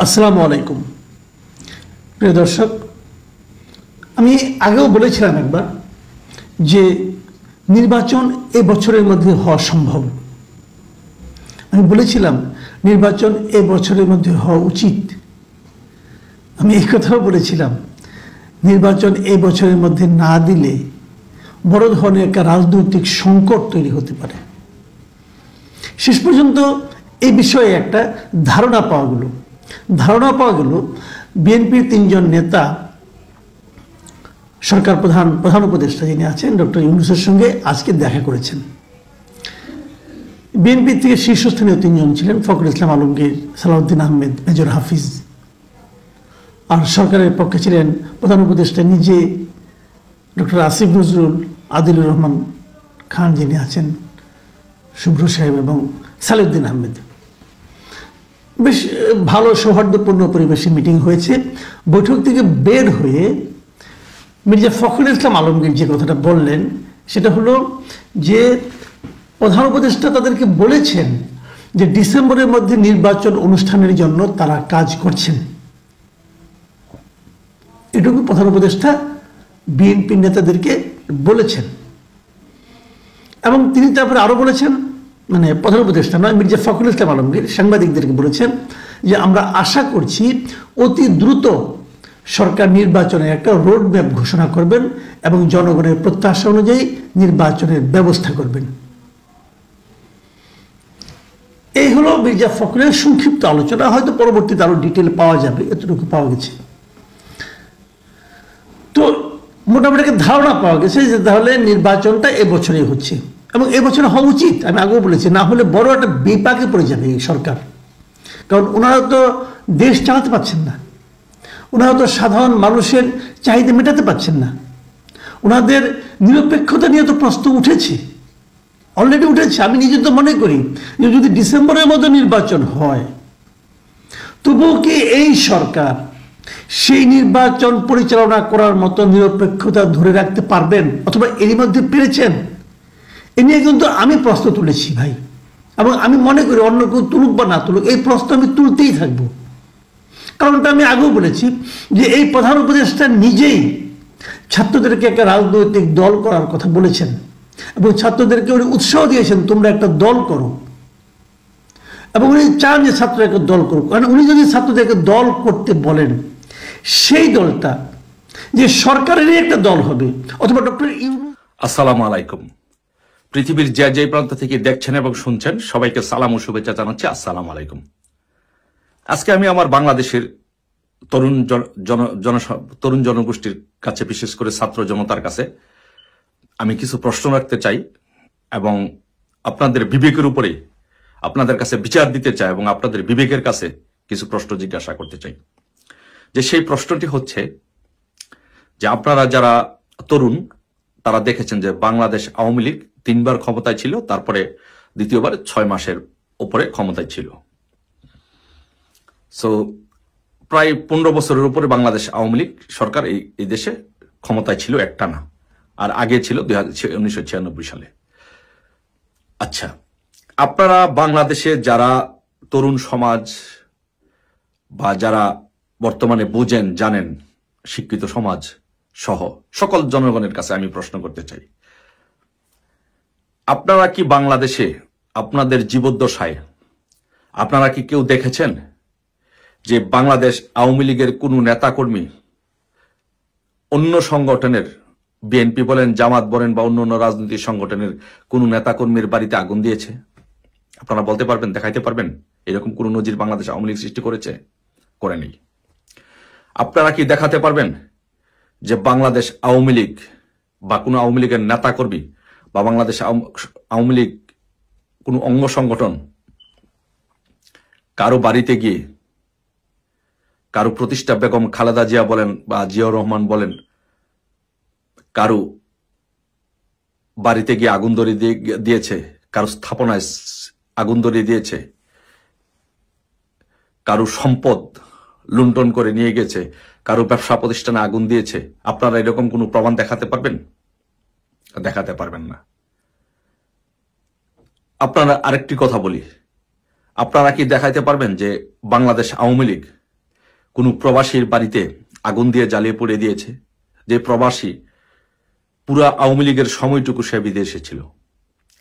আসসালামু আলাইকুম প্রিয় দর্শক, আমি আগেও বলেছিলাম একবার যে নির্বাচন এ বছরের মধ্যে হওয়া সম্ভব। আমি বলেছিলাম নির্বাচন এ বছরের মধ্যে হওয়া উচিত। আমি এই কথাও বলেছিলাম নির্বাচন এ বছরের মধ্যে না দিলে বড় ধরনের একটা রাজনৈতিক সংকট তৈরি হতে পারে। শেষ পর্যন্ত এই বিষয়ে একটা ধারণা পাওয়া গেল বিএনপির ৩ জন নেতা সরকার প্রধান উপদেষ্টা যিনি আছেন ডক্টর ইউনূসের সঙ্গে আজকে দেখা করেছেন। বিএনপি থেকে শীর্ষস্থানীয় ৩ জন ছিলেন ফখরুল ইসলাম আলমগীর, সালাউদ্দিন আহমেদ, মেজর হাফিজ। আর সরকারের পক্ষে ছিলেন প্রধান উপদেষ্টা নিজে, ডক্টর আসিফ নজরুল, আদিলুর রহমান খান যিনি আছেন, শুভ্র সাহেব এবং সালাউদ্দিন আহমেদ। বেশ ভালো সৌহার্দ্যপূর্ণ পরিবেশে মিটিং হয়েছে। বৈঠক থেকে বের হয়ে মির্জা ফখরুল ইসলাম আলমগীর যে কথাটা বললেন সেটা হলো যে প্রধান উপদেষ্টা তাদেরকে বলেছেন যে ডিসেম্বরের মধ্যে নির্বাচন অনুষ্ঠানের জন্য তারা কাজ করছেন। এটুকু প্রধান উপদেষ্টা বিএনপি নেতাদেরকে বলেছেন এবং তিনি তারপরে আরো বলেছেন, মানে প্রধান উপদেষ্টা নয়, মির্জা ফখরুল ইসলাম আলমগীর সাংবাদিকদেরকে বলেছেন যে আমরা আশা করছি অতি দ্রুত সরকার নির্বাচনের একটা রোড ম্যাপ ঘোষণা করবেন এবং জনগণের প্রত্যাশা অনুযায়ী নির্বাচনের ব্যবস্থা করবেন। এই হলো মির্জা ফখরুলের সংক্ষিপ্ত আলোচনা। হয়তো পরবর্তীতে আরো ডিটেল পাওয়া যাবে, এতটুকু পাওয়া গেছে। তো মোটামুটি একটা ধারণা পাওয়া গেছে যে তাহলে নির্বাচনটা এবছরই হচ্ছে এবং এবছর হওয়া উচিত। আমি আগেও বলেছি, না হলে বড় একটা বিপাকে পড়ে যাবে এই সরকার। কারণ ওনারা তো দেশ চালাতে পারছেন না, ওনারা তো সাধারণ মানুষের চাহিদা মেটাতে পারছেন না। ওনাদের নিরপেক্ষতা নিয়ে তো প্রশ্ন উঠেছে, অলরেডি উঠেছে। আমি নিজে তো মনে করি যে যদি ডিসেম্বরের মধ্যে নির্বাচন হয় তবুও কি এই সরকার সেই নির্বাচন পরিচালনা করার মতো নিরপেক্ষতা ধরে রাখতে পারবেন অথবা এরই মধ্যে পেরেছেন? এ নিয়ে কিন্তু আমি প্রশ্ন তুলেছি ভাই, এবং আমি মনে করি অন্য কেউ তুলুক বা না তুলুক এই প্রশ্ন আমি তুলতেই থাকবো। কারণটা আমি আগেও বলেছি যে এই প্রধান উপদেষ্টা নিজেই ছাত্রদেরকে একটা রাজনৈতিক দল করার কথা বলেছেন এবং ছাত্রদেরকে উনি উৎসাহ দিয়েছেন তোমরা একটা দল করো, এবং উনি চান যে ছাত্ররা একটা দল করুক। কারণ উনি যদি ছাত্রদেরকে দল করতে বলেন সেই দলটা যে সরকারেরই একটা দল হবে অথবা ডক্টর ইউনূস। আসসালামু আলাইকুম। পৃথিবীর যে প্রান্ত থেকে দেখছেন এবং শুনছেন সবাইকে সালাম ও শুভেচ্ছা জানাচ্ছি। আসসালামু আলাইকুম। আজকে আমি আমার বাংলাদেশের তরুণ জনগোষ্ঠীর কাছে, বিশেষ করে ছাত্র জনতার কাছে আমি কিছু প্রশ্ন রাখতে চাই এবং আপনাদের বিবেকের উপরে আপনাদের কাছে বিচার দিতে চাই এবং আপনাদের বিবেকের কাছে কিছু প্রশ্ন জিজ্ঞাসা করতে চাই। যে সেই প্রশ্নটি হচ্ছে যে আপনারা যারা তরুণ তারা দেখেছেন যে বাংলাদেশ আওয়ামী লীগ 3 বার ক্ষমতায় ছিল, তারপরে দ্বিতীয়বার 6 মাসের উপরে ক্ষমতায় ছিল। সো প্রায় 15 বছরের উপরে বাংলাদেশ আওয়ামী লীগ সরকার এই দেশে ক্ষমতায় ছিল একটানা, আর আগে ছিল 1996 সালে। আচ্ছা, আপনারা বাংলাদেশে যারা তরুণ সমাজ বা যারা বর্তমানে বুঝেন জানেন, শিক্ষিত সমাজ সহ সকল জনগণের কাছে আমি প্রশ্ন করতে চাই, আপনারা কি বাংলাদেশে আপনাদের জীবদ্দশায় আপনারা কি কেউ দেখেছেন যে বাংলাদেশ আওয়ামী লীগের কোন নেতাকর্মী অন্য সংগঠনের, বিএনপি বলেন, জামাত বলেন বা অন্য রাজনৈতিক সংগঠনের কোন নেতাকর্মীর বাড়িতে আগুন দিয়েছে? আপনারা বলতে পারবেন, দেখাইতে পারবেন এরকম কোন নজির বাংলাদেশ আওয়ামী লীগ সৃষ্টি করেছে? করেনি। আপনারা কি দেখাতে পারবেন যে বাংলাদেশ আওয়ামী লীগ বা কোন আওয়ামী লীগের নেতাকর্মী বা বাংলাদেশ আওয়ামী লীগ কোন অঙ্গ সংগঠন কারো বাড়িতে গিয়ে, কারো প্রতিষ্ঠা বেগম খালেদা জিয়া বলেন বা জিয়াউর রহমান বলেন, কারো বাড়িতে গিয়ে আগুন ধরিয়ে দিয়েছে, কারো স্থাপনায় আগুন ধরিয়ে দিয়েছে, কারো সম্পদ লুণ্ঠন করে নিয়ে গেছে, কারো ব্যবসা প্রতিষ্ঠানে আগুন দিয়েছে? আপনারা এরকম কোনো প্রমাণ দেখাতে পারবেন? দেখাতে পারবেন না। আপনারা আরেকটি কথা বলি, আপনারা কি দেখাইতে পারবেন যে বাংলাদেশ আওয়ামী লীগ কোন প্রবাসীর বাড়িতে আগুন দিয়ে জ্বালিয়ে পড়ে দিয়েছে, যে প্রবাসী পুরা আওয়ামী লীগের সময়টুকু সে বিদেশে ছিল।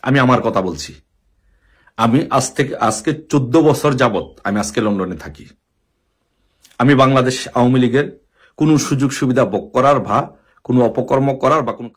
আমি আমার কথা বলছি, আমি আজকে 14 বছর যাবত আমি আজকে লন্ডনে থাকি। আমি বাংলাদেশ আওয়ামী লীগের কোন সুযোগ সুবিধা ভোগ করার বা কোনো অপকর্ম করার বা কোনো